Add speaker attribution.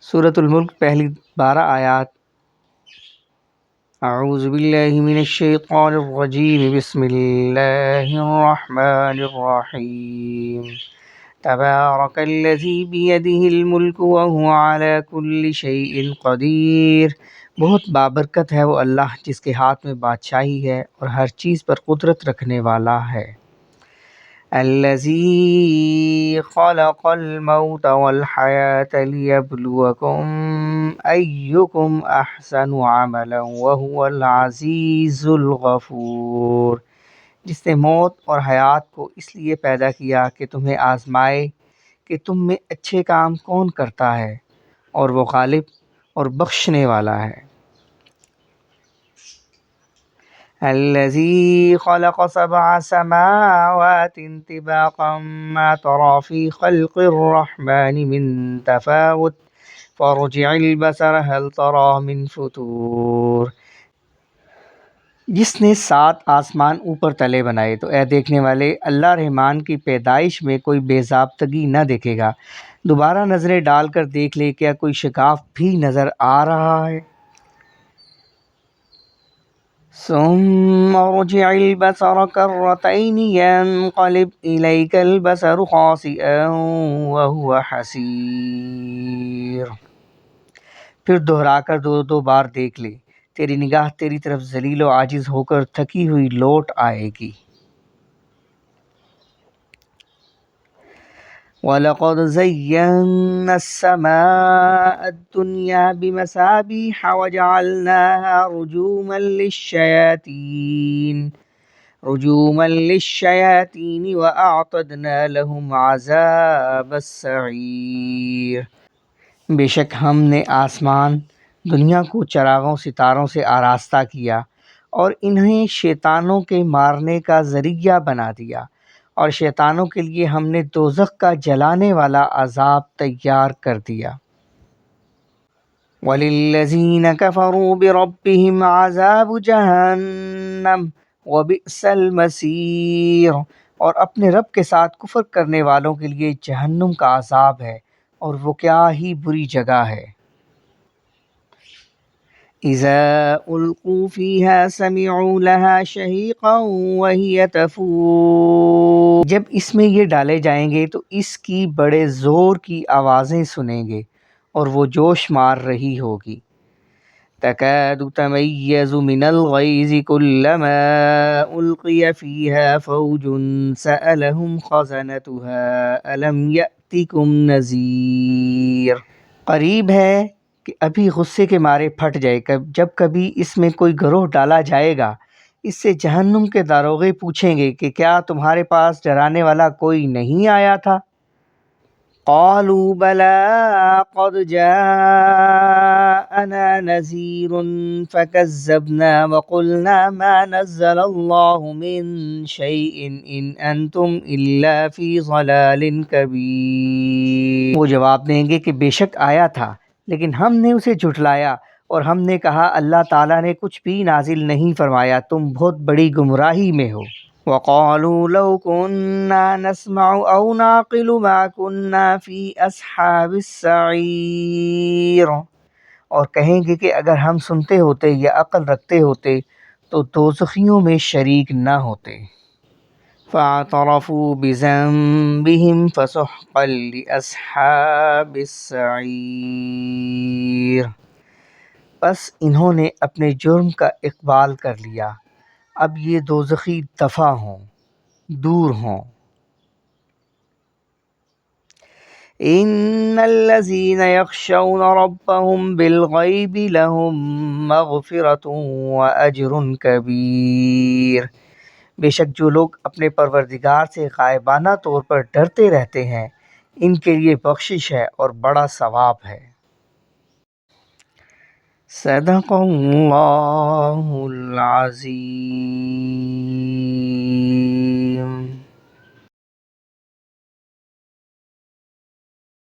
Speaker 1: سورۃ الملک پہلی 12 آیات۔ اعوذ باللہ من الشیطان الرجیم، بسم اللہ الرحمن الرحیم۔ تبارک الذی بیدہ الملک وہو علی کل شیء قدیر۔ بہت بابرکت ہے وہ اللہ جس کے ہاتھ میں بادشاہی ہے اور ہر چیز پر قدرت رکھنے والا ہے۔ الذی خلق الموت والحیاة لیبلوکم ایکم احسن عملا وہو العزیز الغفور۔ جس نے موت اور حیات کو اس لیے پیدا کیا کہ تمہیں آزمائے کہ تم میں اچھے کام کون کرتا ہے، اور وہ غالب اور بخشنے والا ہے۔ الذي خلق 7 سماوات طباقا ما ترى في خلق الرحمن من تفاوت فارجع البصر هل ترى من فطور۔ جس نے 7 آسمان اوپر تلے بنائے تو اے دیکھنے والے، اللہ رحمان کی پیدائش میں کوئی بے ضابطگی نہ دیکھے گا۔ دوبارہ نظریں ڈال کر دیکھ لے، کیا کوئی شگاف بھی نظر آ رہا ہے؟ ثم ارجع البصر كرتين ينقلب إليك البصر خاسئا وهو حسير۔ پھر دہرا کر دو بار دیکھ لے، تیری نگاہ تیری طرف ذلیل و عاجز ہو کر تھکی ہوئی لوٹ آئے گی۔ وَلَقَدْ زَيَّنَّا السَّمَاءَ الدُّنْيَا بِمَصَابِيحَ وَجَعَلْنَاهَا رُجُومًا لِلشَّيَاطِينِ وَأَعْتَدْنَا لَهُمْ عَذَابَ السَّعِيرِ۔ بے شک ہم نے آسمان دنیا کو چراغوں ستاروں سے آراستہ کیا اور انہیں شیطانوں کے مارنے کا ذریعہ بنا دیا، اور شیطانوں کے لیے ہم نے دوزخ کا جلانے والا عذاب تیار کر دیا۔ وَلِلَّذِينَ كَفَرُوا بِرَبِّهِمْ عَذَابُ جَهَنَّمَ وَبِئْسَ الْمَصِيرُ۔ اور اپنے رب کے ساتھ کفر کرنے والوں کے لیے جہنم کا عذاب ہے، اور وہ کیا ہی بری جگہ ہے۔ اذا القوا فيها سمعوا لها شهيقا وهي تفور۔ جب اس میں یہ ڈالے جائیں گے تو اس کی بڑے زور کی آوازیں سنیں گے، اور وہ جوش مار رہی ہوگی۔ تكاد تميز من الغيظ كلما ألقي فيها فوج سألهم خزنتها ألم يأتكم نذير۔ قریب ہے کہ ابھی غصے کے مارے پھٹ جائے جب کبھی اس میں کوئی گروہ ڈالا جائے گا۔ اس سے جہنم کے داروغے پوچھیں گے کہ کیا تمہارے پاس ڈرانے والا کوئی نہیں آیا تھا؟ قالوا بلى قد جاءنا نذير فكذبنا وقلنا ما نزل الله من شيء إن أنتم إلا في ضلال كبير۔ وہ جواب دیں گے کہ بے شک آیا تھا، لیکن ہم نے اسے جھٹلایا، اور ہم نے کہا اللہ تعالیٰ نے کچھ بھی نازل نہیں فرمایا، تم بہت بڑی گمراہی میں ہو۔ وَقَالُوا لَوْ كُنَّا نَسْمَعُ أَوْ نَعْقِلُ مَا كُنَّا فِي أَصْحَابِ السَّعِيرِ۔ اور کہیں گے کہ اگر ہم سنتے ہوتے یا عقل رکھتے ہوتے تو دوزخیوں میں شریک نہ ہوتے۔ فَاعْتَرَفُوا بِذَنبِهِمْ فَسُحْقًا لِأَصْحَابِ السَّعِيرِ۔ بس انہوں نے اپنے جرم کا اقبال کر لیا، اب یہ دوزخی دفع ہوں، دور ہوں۔ ان الذين يخشون ربهم بالغیب لهم مغفرة واجر کبیر۔ بے شک جو لوگ اپنے پروردگار سے غائبانہ طور پر ڈرتے رہتے ہیں، ان کے لیے بخشش ہے اور بڑا ثواب ہے۔ صدق اللہ العظیم۔